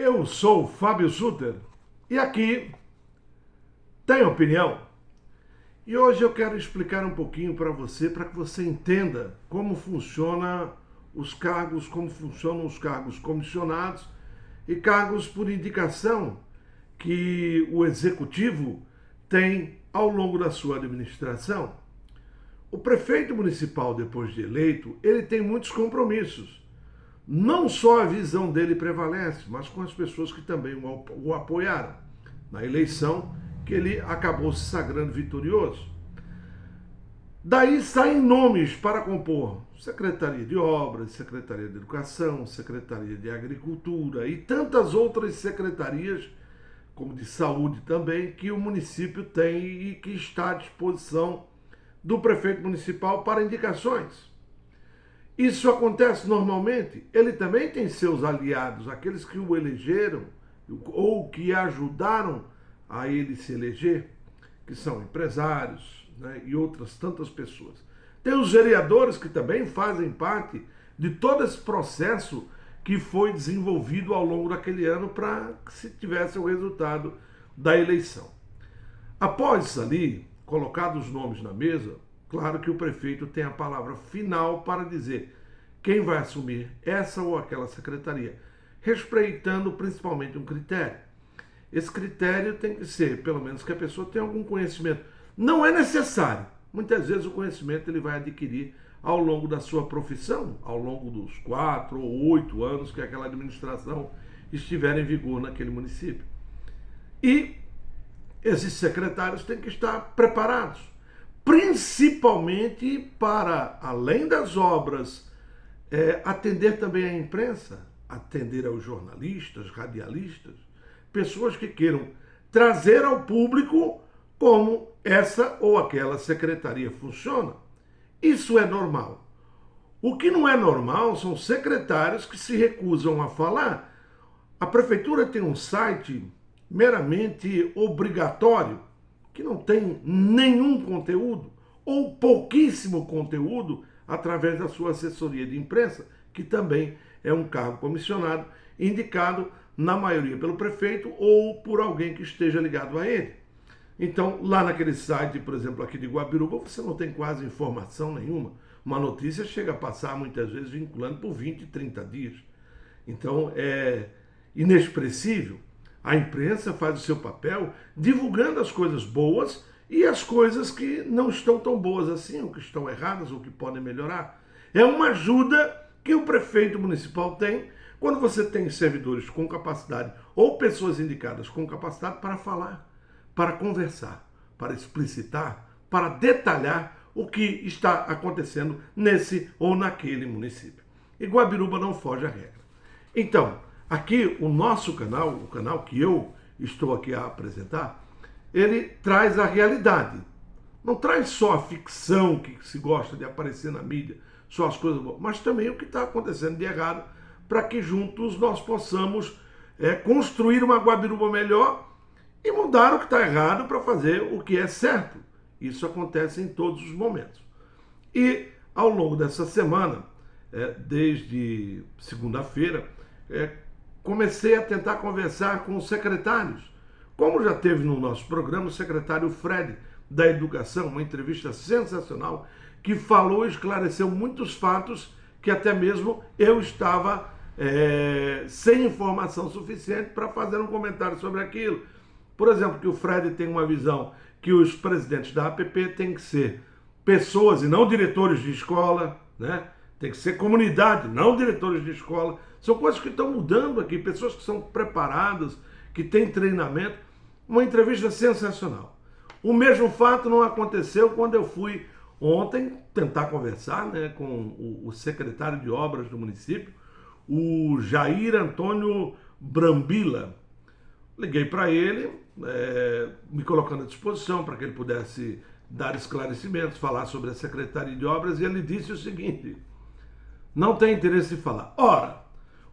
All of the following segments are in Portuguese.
Eu sou Fábio Sutter e aqui tem opinião. E hoje eu quero explicar um pouquinho para que você entenda como funciona os cargos, como funcionam os cargos comissionados e cargos por indicação que o executivo tem ao longo da sua administração. O prefeito municipal, depois de eleito, ele tem muitos compromissos. Não só a visão dele prevalece, mas com as pessoas que também o apoiaram na eleição, que ele acabou se sagrando vitorioso. Daí saem nomes para compor Secretaria de Obras, Secretaria de Educação, Secretaria de Agricultura e tantas outras secretarias, como de saúde também, que o município tem e que está à disposição do prefeito municipal para indicações. Isso acontece normalmente. Ele também tem seus aliados, aqueles que o elegeram ou que ajudaram a ele se eleger, que são empresários, né, e outras tantas pessoas. Tem os vereadores que também fazem parte de todo esse processo que foi desenvolvido ao longo daquele ano para que se tivesse o resultado da eleição. Após isso ali, colocados os nomes na mesa, claro que o prefeito tem a palavra final para dizer quem vai assumir essa ou aquela secretaria, respeitando principalmente um critério. Esse critério tem que ser, pelo menos, que a pessoa tenha algum conhecimento. Não é necessário. Muitas vezes o conhecimento ele vai adquirir ao longo da sua profissão, ao longo dos 4 ou 8 anos que aquela administração estiver em vigor naquele município. E esses secretários têm que estar preparados, principalmente para, além das obras, atender também a imprensa, atender aos jornalistas, radialistas, pessoas que queiram trazer ao público como essa ou aquela secretaria funciona. Isso é normal. O que não é normal são secretários que se recusam a falar. A prefeitura tem um site meramente obrigatório, que não tem nenhum conteúdo, ou pouquíssimo conteúdo, através da sua assessoria de imprensa, que também é um cargo comissionado, indicado na maioria pelo prefeito ou por alguém que esteja ligado a ele. Então, lá naquele site, por exemplo, aqui de Guabiruba, você não tem quase informação nenhuma. Uma notícia chega a passar, muitas vezes, vinculando por 20, 30 dias. Então, é inexpressível. A imprensa faz o seu papel divulgando as coisas boas e as coisas que não estão tão boas assim, ou que estão erradas, ou que podem melhorar. É uma ajuda que o prefeito municipal tem quando você tem servidores com capacidade ou pessoas indicadas com capacidade para falar, para conversar, para explicitar, para detalhar o que está acontecendo nesse ou naquele município. E Guabiruba não foge à regra. Então, aqui o nosso canal, o canal que eu estou aqui a apresentar, ele traz a realidade. Não traz só a ficção que se gosta de aparecer na mídia, só as coisas boas, mas também o que está acontecendo de errado, para que juntos nós possamos construir uma Guabiruba melhor e mudar o que está errado para fazer o que é certo. Isso acontece em todos os momentos. E ao longo dessa semana, desde segunda-feira, comecei a tentar conversar com os secretários. Como já teve no nosso programa o secretário Fred da Educação, uma entrevista sensacional, que falou e esclareceu muitos fatos que até mesmo eu estava sem informação suficiente para fazer um comentário sobre aquilo. Por exemplo, que o Fred tem uma visão que os presidentes da APP têm que ser pessoas e não diretores de escola, né? Tem que ser comunidade, não diretores de escola. São coisas que estão mudando aqui, pessoas que são preparadas, que têm treinamento. Uma entrevista sensacional. O mesmo fato não aconteceu quando eu fui ontem tentar conversar, né, com o secretário de obras do município, o Jair Antônio Brambila. Liguei para ele, me colocando à disposição para que ele pudesse dar esclarecimentos, falar sobre a Secretaria de Obras, e ele disse o seguinte: não tem interesse em falar. Ora,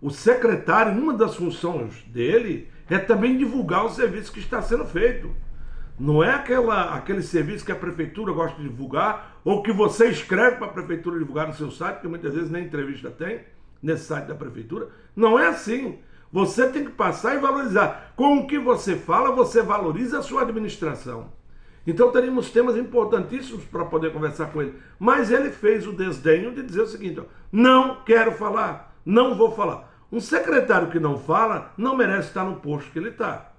o secretário, uma das funções dele é também divulgar o serviço que está sendo feito. Não é aquele serviço que a prefeitura gosta de divulgar, ou que você escreve para a prefeitura divulgar no seu site, que muitas vezes nem entrevista tem, nesse site da prefeitura. Não é assim. Você tem que passar e valorizar. Com o que você fala, você valoriza a sua administração. Então teríamos temas importantíssimos para poder conversar com ele. Mas ele fez o desdenho de dizer o seguinte: ó, não quero falar, não vou falar. Um secretário que não fala não merece estar no posto que ele está.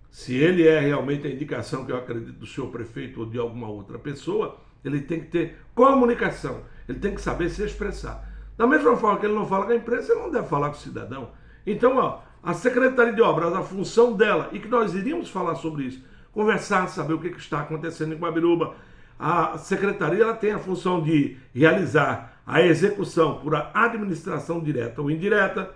Se ele é realmente a indicação que eu acredito do senhor prefeito ou de alguma outra pessoa, ele tem que ter comunicação, ele tem que saber se expressar. Da mesma forma que ele não fala com a imprensa, ele não deve falar com o cidadão. Então, ó, a Secretaria de Obras, a função dela, e que nós iríamos falar sobre isso, conversar, saber o que está acontecendo em Guabiruba. A Secretaria ela tem a função de realizar a execução por administração direta ou indireta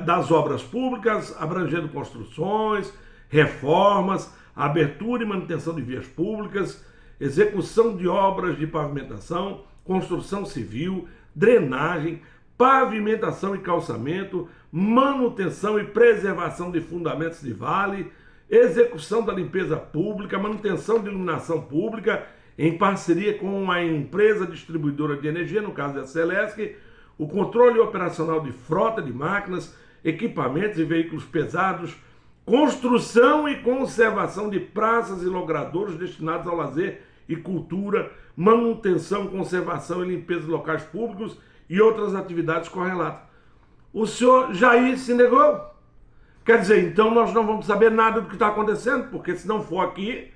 das obras públicas, abrangendo construções, reformas, abertura e manutenção de vias públicas, execução de obras de pavimentação, construção civil, drenagem, pavimentação e calçamento, manutenção e preservação de fundamentos de vale, execução da limpeza pública, manutenção de iluminação pública, em parceria com a empresa distribuidora de energia, no caso da Celesc, o controle operacional de frota de máquinas, equipamentos e veículos pesados, construção e conservação de praças e logradouros destinados ao lazer e cultura, manutenção, conservação e limpeza de locais públicos e outras atividades correlatas. O senhor Jair se negou. Quer dizer, então nós não vamos saber nada do que está acontecendo, porque se não for aqui,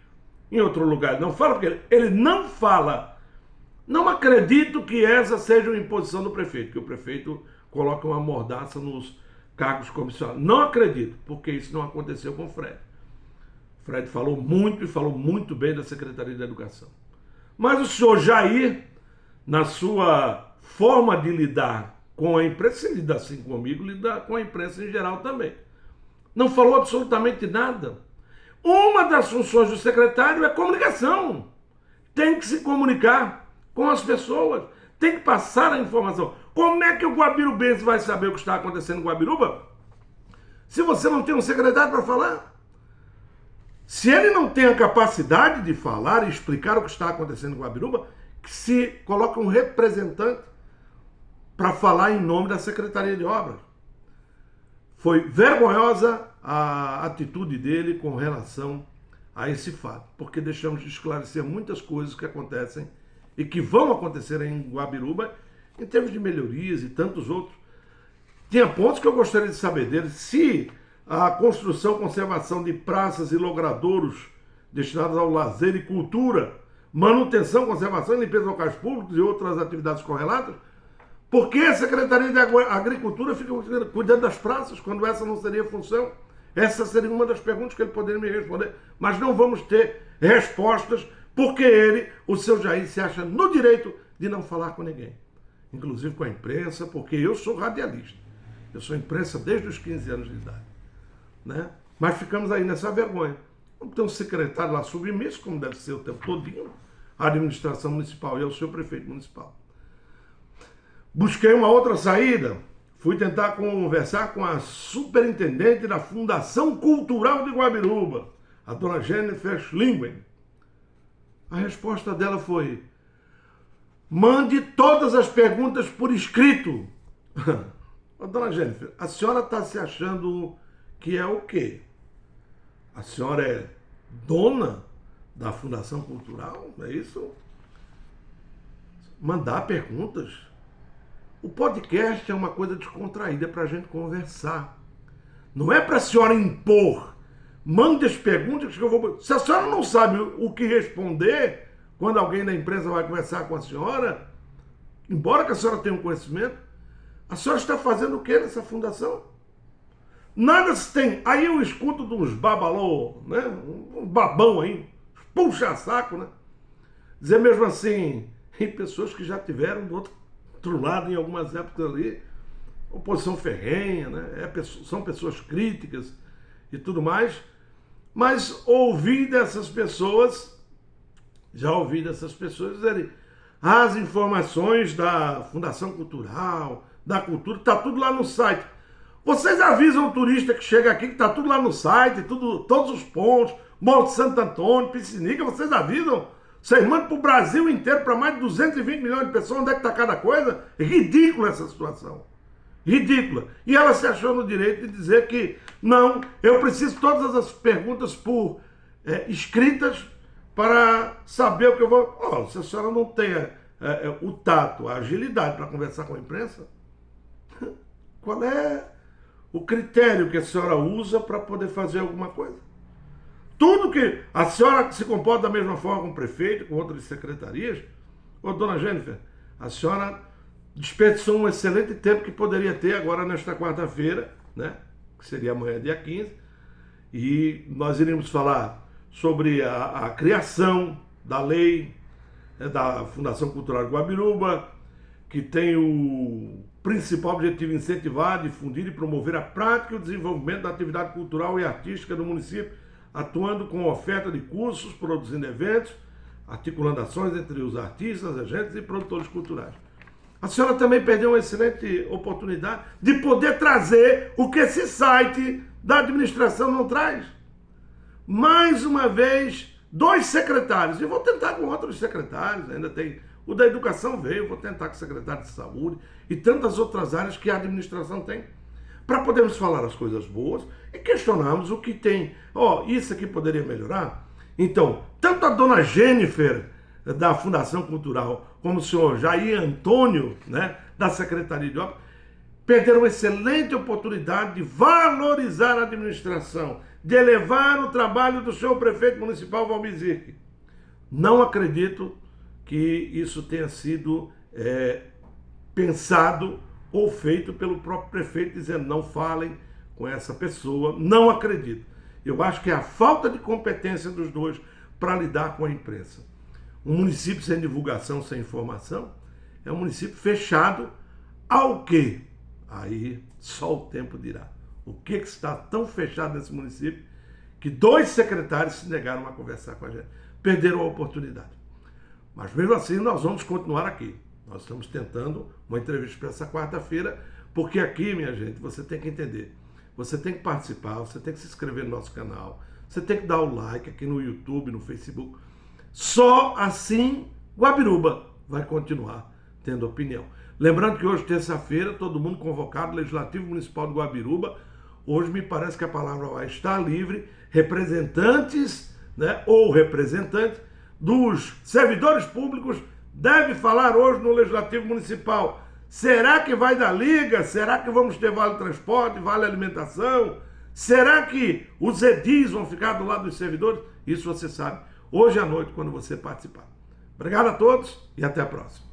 em outro lugar não fala, porque ele não fala. Não acredito que essa seja uma imposição do prefeito, que o prefeito coloque uma mordaça nos cargos comissionados. Não acredito, porque isso não aconteceu com o Fred. O Fred falou muito e falou muito bem da Secretaria de Educação. Mas o senhor Jair, na sua forma de lidar com a imprensa, se lida assim comigo, lida com a imprensa em geral também. Não falou absolutamente nada. Uma das funções do secretário é comunicação. Tem que se comunicar com as pessoas. Tem que passar a informação. Como é que o guabirubense vai saber o que está acontecendo em Guabiruba se você não tem um secretário para falar? Se ele não tem a capacidade de falar e explicar o que está acontecendo em Guabiruba, que se coloque um representante para falar em nome da Secretaria de Obras. Foi vergonhosa a atitude dele com relação a esse fato, porque deixamos de esclarecer muitas coisas que acontecem e que vão acontecer em Guabiruba em termos de melhorias e tantos outros. Tinha pontos que eu gostaria de saber dele, se a construção, conservação de praças e logradouros destinados ao lazer e cultura, manutenção, conservação e limpeza de locais públicos e outras atividades correlatas, por que a Secretaria de Agricultura fica cuidando das praças, quando essa não seria função? Essa seria uma das perguntas que ele poderia me responder. Mas não vamos ter respostas, porque ele, o seu Jair, se acha no direito de não falar com ninguém. Inclusive com a imprensa, porque eu sou radialista. Eu sou imprensa desde os 15 anos de idade. Né? Mas ficamos aí nessa vergonha. Vamos ter um secretário lá submisso, como deve ser o tempo todinho, à administração municipal e ao seu prefeito municipal. Busquei uma outra saída, fui tentar conversar com a superintendente da Fundação Cultural de Guabiruba, a dona Jennifer Schlingwen. A resposta dela foi: mande todas as perguntas por escrito. Dona Jennifer, a senhora está se achando que é o quê? A senhora é dona da Fundação Cultural? É isso? Mandar perguntas? O podcast é uma coisa descontraída para a gente conversar. Não é para a senhora impor. Mande as perguntas que eu vou... Se a senhora não sabe o que responder quando alguém da empresa vai conversar com a senhora, embora que a senhora tenha um conhecimento, a senhora está fazendo o que nessa fundação? Nada se tem. Aí eu escuto de uns babalô, né? Um babão aí, puxa saco, né? Dizer mesmo assim, em pessoas que já tiveram do outro lado em algumas épocas ali, oposição ferrenha, né? São pessoas críticas e tudo mais, mas ouvi dessas pessoas, já ouvi dessas pessoas dizerem: as informações da Fundação Cultural, da cultura, está tudo lá no site. Vocês avisam o turista que chega aqui que está tudo lá no site, todos os pontos, Morro de Santo Antônio, Piscinica, vocês avisam? Vocês mandam para o Brasil inteiro, para mais de 220 milhões de pessoas, onde é que está cada coisa? É ridículo essa situação. ridícula. E ela se achou no direito de dizer que não, eu preciso todas as perguntas por escritas para saber o que eu vou... Oh, se a senhora não tem o tato, a agilidade para conversar com a imprensa, qual é o critério que a senhora usa para poder fazer alguma coisa? Tudo que a senhora se comporta da mesma forma com o prefeito, com outras secretarias. Ô, dona Jennifer, a senhora desperdiçou um excelente tempo que poderia ter agora nesta quarta-feira, né? Que seria amanhã, dia 15, e nós iríamos falar sobre a criação da lei, né, da Fundação Cultural de Guabiruba, que tem o principal objetivo de incentivar, difundir e promover a prática e o desenvolvimento da atividade cultural e artística do município, atuando com oferta de cursos, produzindo eventos, articulando ações entre os artistas, agentes e produtores culturais. A senhora também perdeu uma excelente oportunidade de poder trazer o que esse site da administração não traz. Mais uma vez, 2 secretários. Eu vou tentar com outros secretários, ainda tem o da educação veio, vou tentar com o secretário de saúde e tantas outras áreas que a administração tem, para podermos falar as coisas boas e questionarmos o que tem. Isso aqui poderia melhorar? Então, tanto a dona Jennifer, da Fundação Cultural, como o senhor Jair Antônio, né, da Secretaria de Obras, perderam uma excelente oportunidade de valorizar a administração, de elevar o trabalho do seu prefeito municipal, Valmir Zirk. Não acredito que isso tenha sido pensado ou feito pelo próprio prefeito, dizendo não falem com essa pessoa. Não acredito. Eu acho que é a falta de competência dos dois para lidar com a imprensa. Um município sem divulgação, sem informação, é um município fechado ao quê? Aí só o tempo dirá. O que está tão fechado nesse município que 2 secretários se negaram a conversar com a gente. Perderam a oportunidade. Mas mesmo assim nós vamos continuar aqui. Nós estamos tentando uma entrevista para essa quarta-feira, porque aqui, minha gente, você tem que entender. Você tem que participar, você tem que se inscrever no nosso canal, você tem que dar o like aqui no YouTube, no Facebook. Só assim Guabiruba vai continuar tendo opinião. Lembrando que hoje, terça-feira, todo mundo convocado, Legislativo Municipal de Guabiruba. Hoje me parece que a palavra vai estar livre. Representantes, né, ou representantes dos servidores públicos deve falar hoje no Legislativo Municipal. Será que vai dar liga? Será que vamos ter vale transporte, vale alimentação? Será que os edis vão ficar do lado dos servidores? Isso você sabe hoje à noite quando você participar. Obrigado a todos e até a próxima.